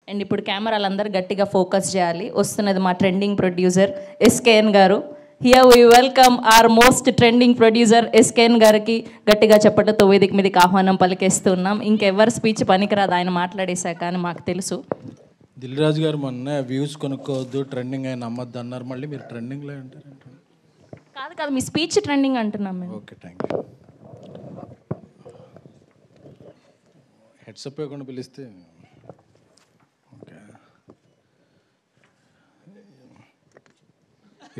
And ఇప్పుడు కెమెరాలందరూ గట్టిగా focus చేయాలి. వస్తున్నది మా ట్రెండింగ్ ప్రొడ్యూసర్ ఎస్కేఎన్ గారు. Here we welcome our most trending producer SKN గారికి గట్టిగా చెప్పటంతో వేదిక మీదకి ఆహ్వానం పలికేస్తున్నాం. ఇంకెవరి స్పీచ్ పనికిరాదు, ఆయన మాట్లాడేశాక అని మాకు తెలుసు. దిల్ రాజు గారు మొన్న వ్యూస్ కొనుక్కోవద్దు, ట్రెండింగ్ అయిన నమ్మద్దు అన్నారు. మళ్ళీ మీరు ట్రెండింగ్లో ఉంటారు. కాదు కాదు, మీ స్పీచ్ ట్రెండింగ్ అంటున్నాం మేము. Okay, thank you. హెడ్సప్ ఇవ్వకుండా పిలిస్తే ఓకే.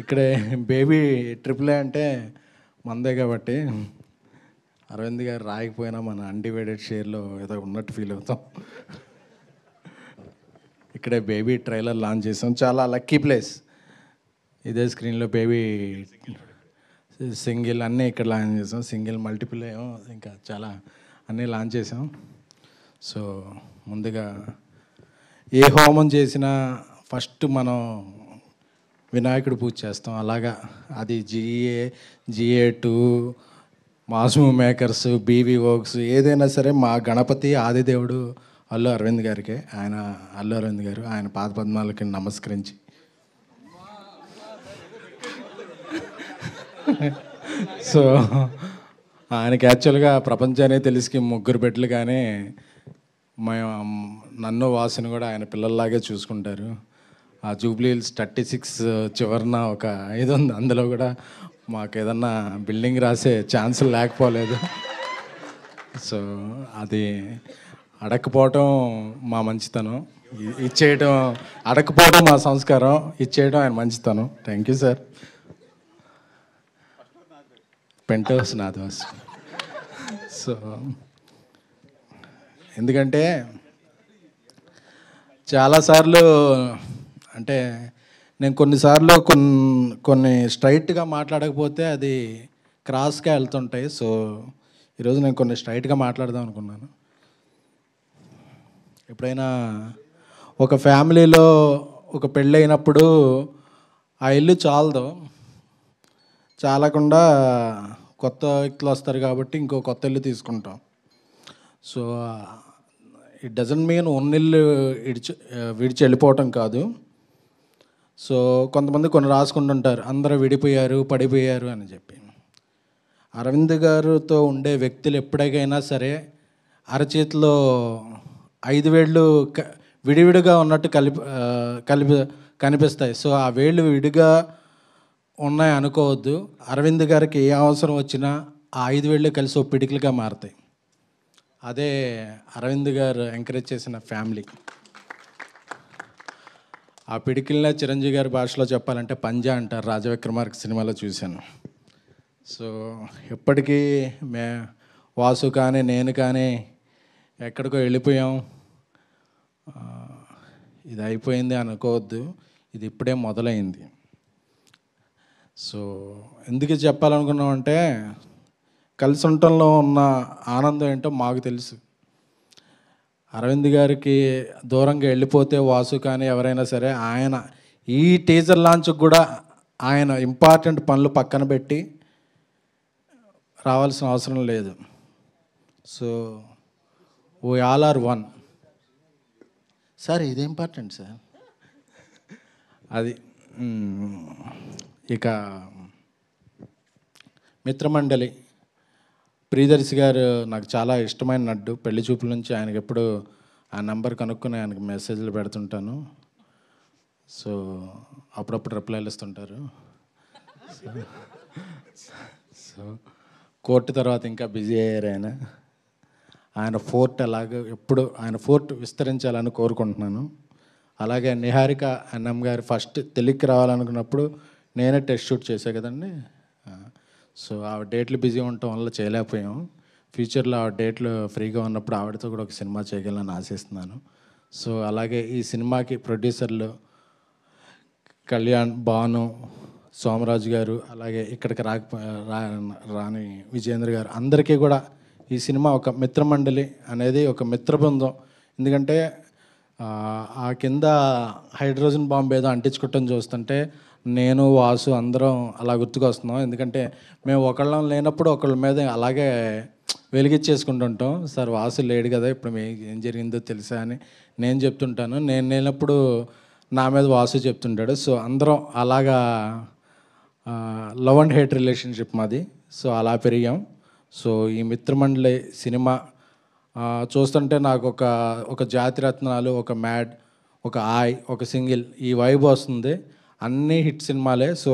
ఇక్కడే బేబీ ట్రిపుల్ ఏ అంటే మందే కాబట్టి అరవింద్ గారు రాయకపోయినా మన అన్డివైడెడ్ షేర్లో ఏదో ఉన్నట్టు ఫీల్ అవుతాం. ఇక్కడే బేబీ ట్రైలర్ లాంచ్ చేసాం. చాలా లక్కీ ప్లేస్. ఇదే స్క్రీన్లో బేబీ సింగిల్ అన్నీ ఇక్కడ లాంచ్ చేసాం. సింగిల్ మల్టిపుల్ ఏమో ఇంకా చాలా అన్నీ లాంచ్ చేసాం. సో ముందుగా ఏ హోమం చేసినా ఫస్ట్ మనం వినాయకుడు పూజ చేస్తాం. అలాగా అది GA2 మాస్ మూవ్ మేకర్స్, బీవీ వర్క్స్ ఏదైనా సరే మా గణపతి ఆదిదేవుడు అల్లు అరవింద్ గారికి. అల్లు అరవింద్ గారు ఆయన పాదపద్మాలకి నమస్కరించి సో ఆయనకి యాక్చువల్గా ప్రపంచాన్ని తెలిసి ముగ్గురు బిడ్డలు, కానీ నన్ను వాసుని కూడా ఆయన పిల్లల్లాగే చూసుకుంటారు. ఆ జూబ్లీ హిల్స్ 36 చివరన ఒక ఇది ఉంది, అందులో కూడా మాకు ఏదన్నా బిల్డింగ్ రాసే ఛాన్సులు లేకపోలేదు. సో అది అడగకపోవటం మా మంచితనం, ఇచ్చేయటం అడగకపోవడం మా సంస్కారం, ఇచ్చేయడం ఆయన మంచితనం. Thank you sir. పెంటోస్ నాదోస్. సో ఎందుకంటే చాలాసార్లు అంటే నేను కొన్నిసార్లు కొన్ని స్ట్రైట్గా మాట్లాడకపోతే అది క్రాస్గా వెళ్తుంటాయి. సో ఈరోజు నేను కొన్ని స్ట్రైట్గా మాట్లాడదాం అనుకున్నాను. ఎప్పుడైనా ఒక ఫ్యామిలీలో ఒక పెళ్ళి అయినప్పుడు ఆ ఇల్లు చాలకుండా కొత్త వ్యక్తులు వస్తారు కాబట్టి ఇంకో కొత్త ఇల్లు తీసుకుంటాం. సో ఇట్ డజంట్ మీన్ ఉన్నిల్లు విడిచి వెళ్ళిపోవటం కాదు. సో కొంతమంది కొన్ని రాసుకుంటుంటారు, అందరూ విడిపోయారు, పడిపోయారు అని చెప్పి. అరవింద్ గారితో ఉండే వ్యక్తులు ఎప్పటికైనా సరే అరచేతిలో 5 వేళ్ళు విడివిడిగా ఉన్నట్టు కనిపిస్తాయి. సో ఆ వేళ్ళు విడిగా ఉన్నాయి అనుకోవద్దు. అరవింద్ గారికి ఏ అవసరం వచ్చినా ఆ 5 వేళ్ళు కలిసి ఒక పిడికిలుగా మారుతాయి. అదే అరవింద్ గారు ఎంకరేజ్ చేసిన ఫ్యామిలీ. ఆ పిడికిల్నే చిరంజీవి గారి భాషలో చెప్పాలంటే పంజా అంటారు, రాజవిక్రమార్క సినిమాలో చూశాను. సో ఎప్పటికీ వాసు కానీ నేను కానీ ఎక్కడికో వెళ్ళిపోయాం, ఇది అయిపోయింది అనుకోవద్దు, ఇది ఇప్పుడే మొదలైంది. సో ఎందుకు చెప్పాలనుకున్నామంటే కలిసి ఉండటంలో ఉన్న ఆనందం ఏంటో మాకు తెలుసు. అరవింద్ గారికి దూరంగా వెళ్ళిపోతే వాసు కానీ ఎవరైనా సరే ఆయన ఈ టీజర్ లాంచ్కి కూడా ఆయన ఇంపార్టెంట్ పనులు పక్కన పెట్టి రావాల్సిన అవసరం లేదు. So we all are one. Sir ఇది ఇంపార్టెంట్ సార్. అది ఇక మిత్రమండలి ప్రియదర్శి గారు నాకు చాలా ఇష్టమైన నడ్డు. పెళ్లి చూపుల నుంచి ఆయనకి ఎప్పుడు ఆ నెంబర్ కనుక్కొని ఆయనకి మెసేజ్లు పెడుతుంటాను. సో అప్పుడప్పుడు రిప్లైలు ఇస్తుంటారు. సో కోర్టు తర్వాత ఇంకా బిజీ అయ్యారు ఆయన ఫోర్ట్ అలాగే ఎప్పుడు ఆయన ఫోర్ట్ విస్తరించాలని కోరుకుంటున్నాను. అలాగే నిహారిక అన్నం గారు ఫస్ట్ తెలుగుకి రావాలనుకున్నప్పుడు నేనే టెస్ట్ షూట్ చేశా కదండి. సో ఆవిడ డేట్లు బిజీ ఉండటం వల్ల చేయలేకపోయాం. ఫ్యూచర్లో ఆవిడ డేట్లు ఫ్రీగా ఉన్నప్పుడు ఆవిడతో కూడా ఒక సినిమా చేయగలని ఆశిస్తున్నాను. సో అలాగే ఈ సినిమాకి ప్రొడ్యూసర్లు కళ్యాణ్, భాను, సోమరాజు గారు, అలాగే ఇక్కడికి రాని విజేంద్ర గారు, అందరికీ కూడా ఈ సినిమా ఒక మిత్రమండలి అనేది ఒక మిత్ర బృందం. ఎందుకంటే ఆ కింద హైడ్రోజన్ బాంబు ఏదో అంటించుకోవటం చూస్తుంటే నేను వాసు అందరం అలా గుర్తుకొస్తున్నాం. ఎందుకంటే మేము ఒకళ్ళం లేనప్పుడు ఒకళ్ళ మీద అలాగే వెలిగించేసుకుంటుంటాం. సార్ వాసు లేడు కదా, ఇప్పుడు ఏం జరిగిందో తెలుసా అని నేను చెప్తుంటాను. నేను లేనప్పుడు నా మీద వాసు చెప్తుంటాడు. సో అందరం అలాగా లవ్ అండ్ హేట్ రిలేషన్షిప్ మాది. సో అలా పెరిగాం. సో ఈ మిత్రమండలి సినిమా చూస్తుంటే నాకు ఒక జాతిరత్నాలు, ఒక మ్యాడ్, ఒక ఆయ్, ఒక సింగిల్ ఈ వైబ్ వస్తుంది. అన్నీ హిట్ సినిమాలే. సో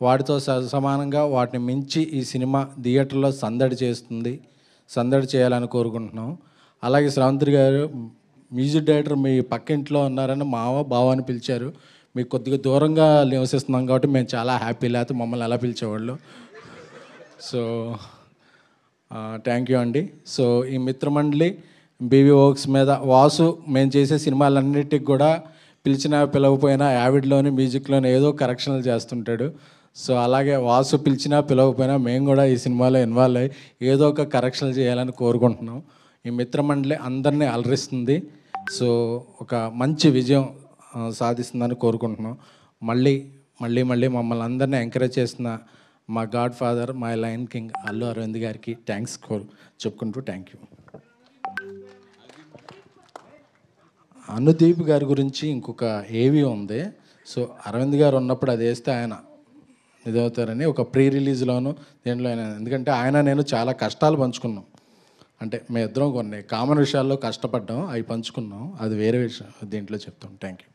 వాటితో సమానంగా వాటిని మించి ఈ సినిమా థియేటర్లో సందడి చేస్తుంది, సందడి చేయాలని కోరుకుంటున్నాం. అలాగే శ్రావంతి గారు మ్యూజిక్ డైరెక్టర్ మీ పక్కింట్లో ఉన్నారని బావ అని పిలిచారు. మీకు కొద్దిగా దూరంగా నివసిస్తున్నాం కాబట్టి మేము చాలా హ్యాపీ. లేకపోతే మమ్మల్ని ఎలా పిలిచేవాళ్ళు. సో థ్యాంక్ యూ అండి. సో ఈ మిత్రమండలి బీవీ వర్క్స్ మీద వాసు మేము చేసే సినిమాలన్నిటికి కూడా పిలిచినా పిలవకపోయినా యావిడ్లోని మ్యూజిక్లోని ఏదో కరెక్షన్లు చేస్తుంటాడు. సో అలాగే వాసు పిలిచినా పిలవకపోయినా మేము కూడా ఈ సినిమాలో ఇన్వాల్వ్ అయ్యి ఏదో ఒక కరెక్షన్లు చేయాలని కోరుకుంటున్నాం. ఈ మిత్రమండలి అందరినీ అలరిస్తుంది. సో ఒక మంచి విజయం సాధిస్తుందని కోరుకుంటున్నాం. మళ్ళీ మళ్ళీ మళ్ళీ మమ్మల్ని అందరినీ ఎంకరేజ్ చేసిన మా godfather, my lion king Allu Aravind గారికి థ్యాంక్స్ చెప్పుకుంటూ థ్యాంక్ యూ. అనుదీప్ గారి గురించి ఇంకొక ఏవి ఉంది. సో అరవింద్ గారు ఉన్నప్పుడు అది వేస్తే ఆయన ఇదవుతారని ఒక ప్రీ రిలీజ్లోను దీంట్లో ఆయన, ఎందుకంటే ఆయన నేను చాలా కష్టాలు పంచుకున్నాం. అంటే మేము ఇద్దరం కొన్ని కామన్ విషయాల్లో కష్టపడ్డాం, అవి పంచుకున్నాం. అది వేరే విషయం, దీంట్లో చెప్తాం. Thank you.